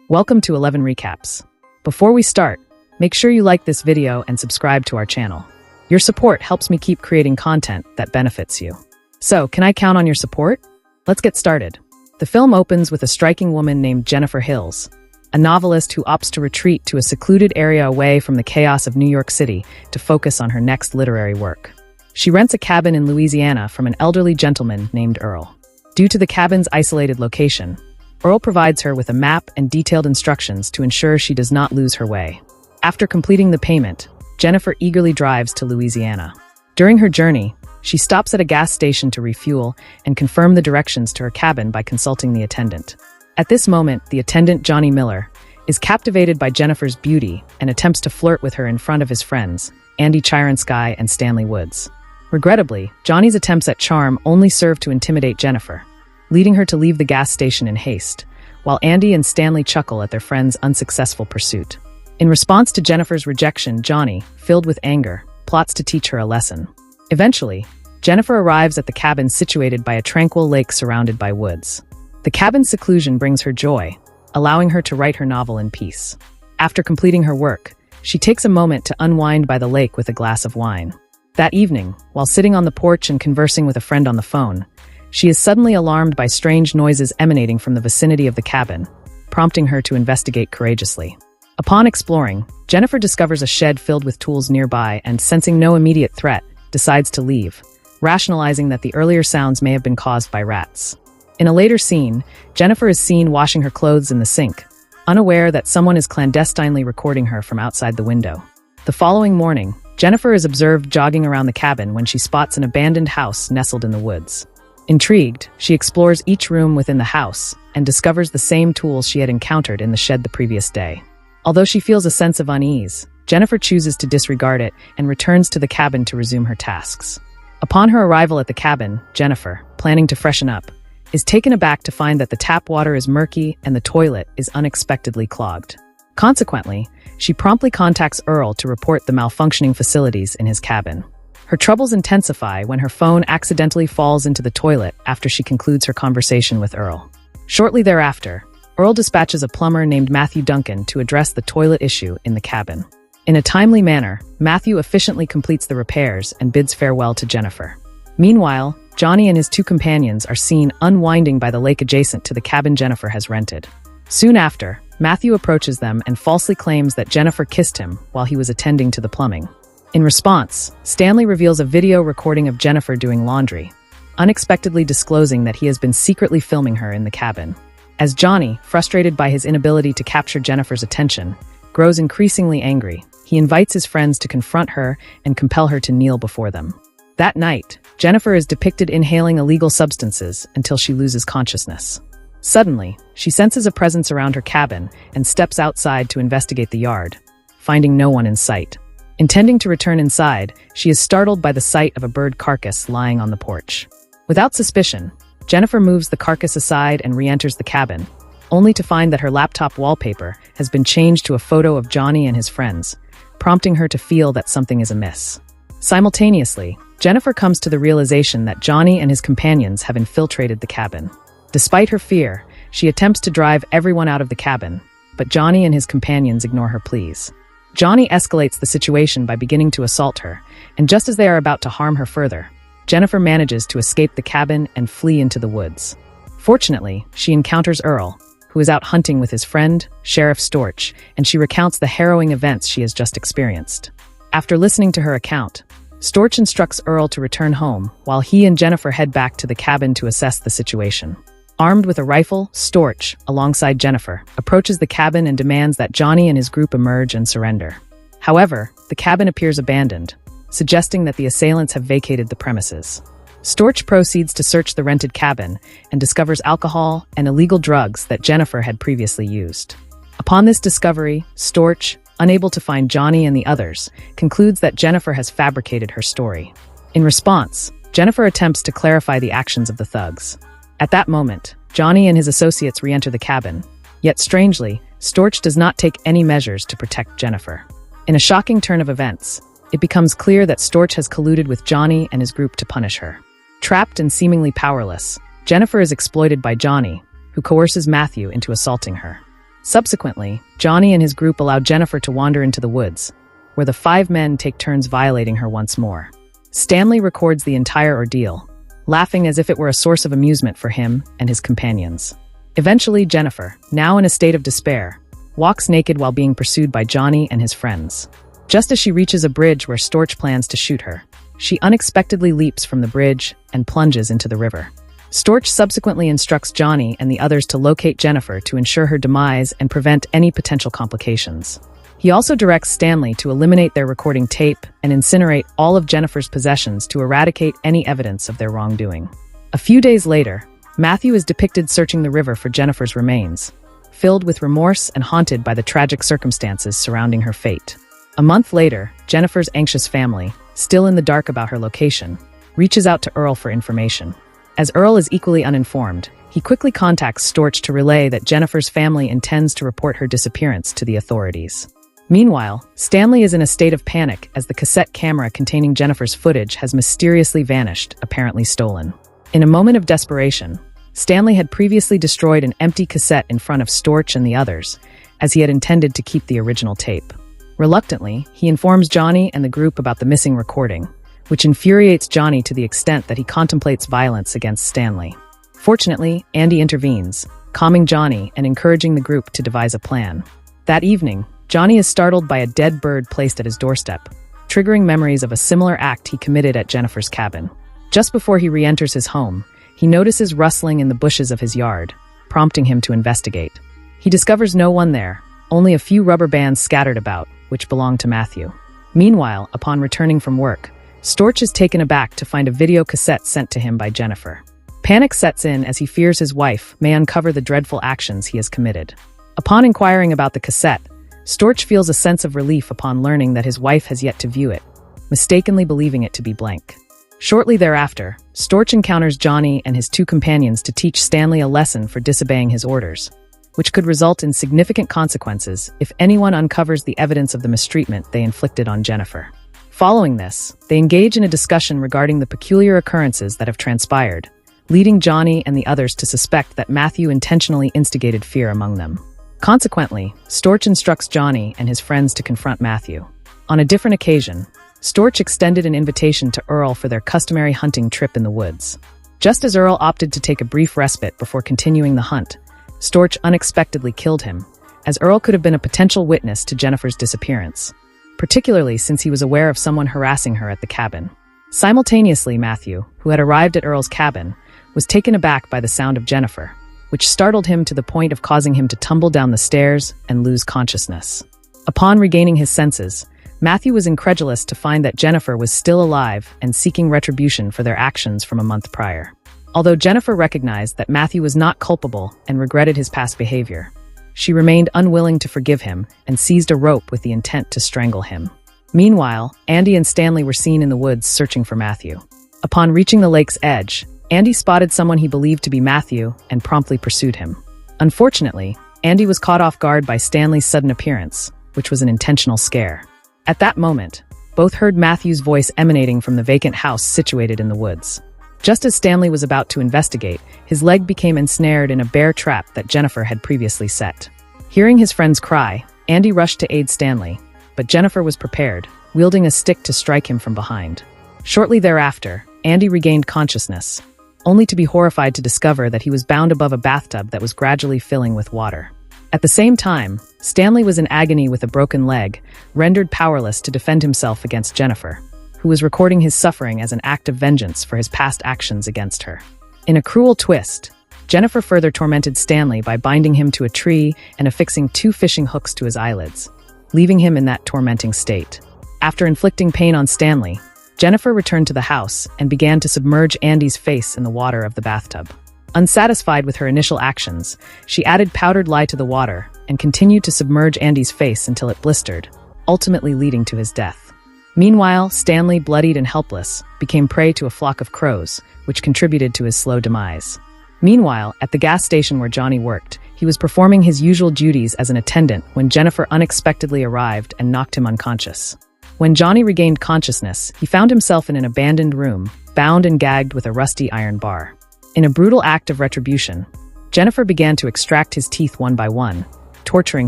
Welcome to 11 Recaps. Before we start, make sure you like this video and subscribe to our channel. Your support helps me keep creating content that benefits you. So, can I count on your support? Let's get started. The film opens with a striking woman named Jennifer Hills, a novelist who opts to retreat to a secluded area away from the chaos of New York City to focus on her next literary work. She rents a cabin in Louisiana from an elderly gentleman named Earl. Due to the cabin's isolated location, Earl provides her with a map and detailed instructions to ensure she does not lose her way. After completing the payment, Jennifer eagerly drives to Louisiana. During her journey, she stops at a gas station to refuel and confirm the directions to her cabin by consulting the attendant. At this moment, the attendant, Johnny Miller, is captivated by Jennifer's beauty and attempts to flirt with her in front of his friends, Andy Chirensky and Stanley Woods. Regrettably, Johnny's attempts at charm only serve to intimidate Jennifer, leading her to leave the gas station in haste, while Andy and Stanley chuckle at their friend's unsuccessful pursuit. In response to Jennifer's rejection, Johnny, filled with anger, plots to teach her a lesson. Eventually, Jennifer arrives at the cabin situated by a tranquil lake surrounded by woods. The cabin's seclusion brings her joy, allowing her to write her novel in peace. After completing her work, she takes a moment to unwind by the lake with a glass of wine. That evening, while sitting on the porch and conversing with a friend on the phone, she is suddenly alarmed by strange noises emanating from the vicinity of the cabin, prompting her to investigate courageously. Upon exploring, Jennifer discovers a shed filled with tools nearby and, sensing no immediate threat, decides to leave, rationalizing that the earlier sounds may have been caused by rats. In a later scene, Jennifer is seen washing her clothes in the sink, unaware that someone is clandestinely recording her from outside the window. The following morning, Jennifer is observed jogging around the cabin when she spots an abandoned house nestled in the woods. Intrigued, she explores each room within the house and discovers the same tools she had encountered in the shed the previous day. Although she feels a sense of unease, Jennifer chooses to disregard it and returns to the cabin to resume her tasks. Upon her arrival at the cabin, Jennifer, planning to freshen up, is taken aback to find that the tap water is murky and the toilet is unexpectedly clogged. Consequently, she promptly contacts Earl to report the malfunctioning facilities in his cabin. Her troubles intensify when her phone accidentally falls into the toilet after she concludes her conversation with Earl. Shortly thereafter, Earl dispatches a plumber named Matthew Duncan to address the toilet issue in the cabin. In a timely manner, Matthew efficiently completes the repairs and bids farewell to Jennifer. Meanwhile, Johnny and his two companions are seen unwinding by the lake adjacent to the cabin Jennifer has rented. Soon after, Matthew approaches them and falsely claims that Jennifer kissed him while he was attending to the plumbing. In response, Stanley reveals a video recording of Jennifer doing laundry, unexpectedly disclosing that he has been secretly filming her in the cabin. As Johnny, frustrated by his inability to capture Jennifer's attention, grows increasingly angry, he invites his friends to confront her and compel her to kneel before them. That night, Jennifer is depicted inhaling illegal substances until she loses consciousness. Suddenly, she senses a presence around her cabin and steps outside to investigate the yard, finding no one in sight. Intending to return inside, she is startled by the sight of a bird carcass lying on the porch. Without suspicion, Jennifer moves the carcass aside and re-enters the cabin, only to find that her laptop wallpaper has been changed to a photo of Johnny and his friends, prompting her to feel that something is amiss. Simultaneously, Jennifer comes to the realization that Johnny and his companions have infiltrated the cabin. Despite her fear, she attempts to drive everyone out of the cabin, but Johnny and his companions ignore her pleas. Johnny escalates the situation by beginning to assault her, and just as they are about to harm her further, Jennifer manages to escape the cabin and flee into the woods. Fortunately, she encounters Earl, who is out hunting with his friend, Sheriff Storch, and she recounts the harrowing events she has just experienced. After listening to her account, Storch instructs Earl to return home, while he and Jennifer head back to the cabin to assess the situation. Armed with a rifle, Storch, alongside Jennifer, approaches the cabin and demands that Johnny and his group emerge and surrender. However, the cabin appears abandoned, suggesting that the assailants have vacated the premises. Storch proceeds to search the rented cabin and discovers alcohol and illegal drugs that Jennifer had previously used. Upon this discovery, Storch, unable to find Johnny and the others, concludes that Jennifer has fabricated her story. In response, Jennifer attempts to clarify the actions of the thugs. At that moment, Johnny and his associates re-enter the cabin, yet strangely, Storch does not take any measures to protect Jennifer. In a shocking turn of events, it becomes clear that Storch has colluded with Johnny and his group to punish her. Trapped and seemingly powerless, Jennifer is exploited by Johnny, who coerces Matthew into assaulting her. Subsequently, Johnny and his group allow Jennifer to wander into the woods, where the 5 men take turns violating her once more. Stanley records the entire ordeal, laughing as if it were a source of amusement for him and his companions. Eventually, Jennifer, now in a state of despair, walks naked while being pursued by Johnny and his friends. Just as she reaches a bridge where Storch plans to shoot her, she unexpectedly leaps from the bridge and plunges into the river. Storch subsequently instructs Johnny and the others to locate Jennifer to ensure her demise and prevent any potential complications. He also directs Stanley to eliminate their recording tape and incinerate all of Jennifer's possessions to eradicate any evidence of their wrongdoing. A few days later, Matthew is depicted searching the river for Jennifer's remains, filled with remorse and haunted by the tragic circumstances surrounding her fate. A month later, Jennifer's anxious family, still in the dark about her location, reaches out to Earl for information. As Earl is equally uninformed, he quickly contacts Storch to relay that Jennifer's family intends to report her disappearance to the authorities. Meanwhile, Stanley is in a state of panic as the cassette camera containing Jennifer's footage has mysteriously vanished, apparently stolen. In a moment of desperation, Stanley had previously destroyed an empty cassette in front of Storch and the others, as he had intended to keep the original tape. Reluctantly, he informs Johnny and the group about the missing recording, which infuriates Johnny to the extent that he contemplates violence against Stanley. Fortunately, Andy intervenes, calming Johnny and encouraging the group to devise a plan. That evening, Johnny is startled by a dead bird placed at his doorstep, triggering memories of a similar act he committed at Jennifer's cabin. Just before he re-enters his home, he notices rustling in the bushes of his yard, prompting him to investigate. He discovers no one there, only a few rubber bands scattered about, which belong to Matthew. Meanwhile, upon returning from work, Storch is taken aback to find a video cassette sent to him by Jennifer. Panic sets in as he fears his wife may uncover the dreadful actions he has committed. Upon inquiring about the cassette, Storch feels a sense of relief upon learning that his wife has yet to view it, mistakenly believing it to be blank. Shortly thereafter, Storch encounters Johnny and his 2 companions to teach Stanley a lesson for disobeying his orders, which could result in significant consequences if anyone uncovers the evidence of the mistreatment they inflicted on Jennifer. Following this, they engage in a discussion regarding the peculiar occurrences that have transpired, leading Johnny and the others to suspect that Matthew intentionally instigated fear among them. Consequently, Storch instructs Johnny and his friends to confront Matthew. On a different occasion, Storch extended an invitation to Earl for their customary hunting trip in the woods. Just as Earl opted to take a brief respite before continuing the hunt, Storch unexpectedly killed him, as Earl could have been a potential witness to Jennifer's disappearance, particularly since he was aware of someone harassing her at the cabin. Simultaneously, Matthew, who had arrived at Earl's cabin, was taken aback by the sound of Jennifer, which startled him to the point of causing him to tumble down the stairs and lose consciousness. Upon regaining his senses, Matthew was incredulous to find that Jennifer was still alive and seeking retribution for their actions from a month prior. Although Jennifer recognized that Matthew was not culpable and regretted his past behavior, she remained unwilling to forgive him and seized a rope with the intent to strangle him. Meanwhile, Andy and Stanley were seen in the woods searching for Matthew. Upon reaching the lake's edge, Andy spotted someone he believed to be Matthew and promptly pursued him. Unfortunately, Andy was caught off guard by Stanley's sudden appearance, which was an intentional scare. At that moment, both heard Matthew's voice emanating from the vacant house situated in the woods. Just as Stanley was about to investigate, his leg became ensnared in a bear trap that Jennifer had previously set. Hearing his friend's cry, Andy rushed to aid Stanley, but Jennifer was prepared, wielding a stick to strike him from behind. Shortly thereafter, Andy regained consciousness, only to be horrified to discover that he was bound above a bathtub that was gradually filling with water. At the same time, Stanley was in agony with a broken leg, rendered powerless to defend himself against Jennifer, who was recording his suffering as an act of vengeance for his past actions against her. In a cruel twist, Jennifer further tormented Stanley by binding him to a tree and affixing 2 fishing hooks to his eyelids, leaving him in that tormenting state. After inflicting pain on Stanley, Jennifer returned to the house and began to submerge Andy's face in the water of the bathtub. Unsatisfied with her initial actions, she added powdered lye to the water and continued to submerge Andy's face until it blistered, ultimately leading to his death. Meanwhile, Stanley, bloodied and helpless, became prey to a flock of crows, which contributed to his slow demise. Meanwhile, at the gas station where Johnny worked, he was performing his usual duties as an attendant when Jennifer unexpectedly arrived and knocked him unconscious. When Johnny regained consciousness, he found himself in an abandoned room, bound and gagged with a rusty iron bar. In a brutal act of retribution, Jennifer began to extract his teeth one by one, torturing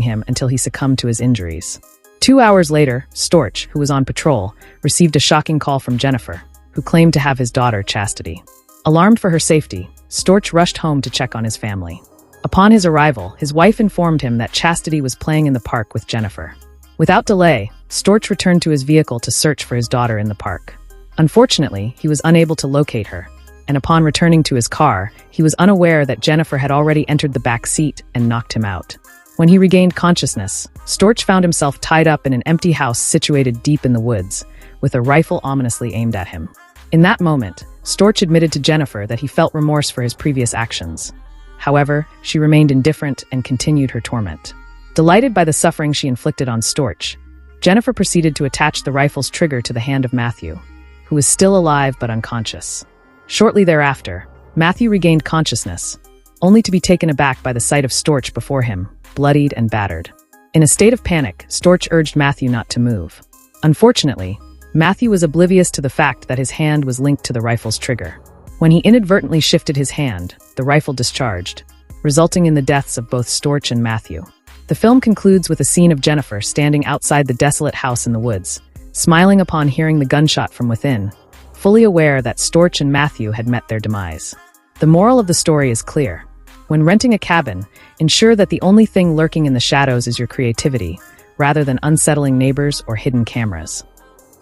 him until he succumbed to his injuries. 2 hours later, Storch, who was on patrol, received a shocking call from Jennifer, who claimed to have his daughter, Chastity. Alarmed for her safety, Storch rushed home to check on his family. Upon his arrival, his wife informed him that Chastity was playing in the park with Jennifer. Without delay, Storch returned to his vehicle to search for his daughter in the park. Unfortunately, he was unable to locate her, and upon returning to his car, he was unaware that Jennifer had already entered the back seat and knocked him out. When he regained consciousness, Storch found himself tied up in an empty house situated deep in the woods, with a rifle ominously aimed at him. In that moment, Storch admitted to Jennifer that he felt remorse for his previous actions. However, she remained indifferent and continued her torment. Delighted by the suffering she inflicted on Storch, Jennifer proceeded to attach the rifle's trigger to the hand of Matthew, who was still alive but unconscious. Shortly thereafter, Matthew regained consciousness, only to be taken aback by the sight of Storch before him, bloodied and battered. In a state of panic, Storch urged Matthew not to move. Unfortunately, Matthew was oblivious to the fact that his hand was linked to the rifle's trigger. When he inadvertently shifted his hand, the rifle discharged, resulting in the deaths of both Storch and Matthew. The film concludes with a scene of Jennifer standing outside the desolate house in the woods, smiling upon hearing the gunshot from within, fully aware that Storch and Matthew had met their demise. The moral of the story is clear. When renting a cabin, ensure that the only thing lurking in the shadows is your creativity, rather than unsettling neighbors or hidden cameras.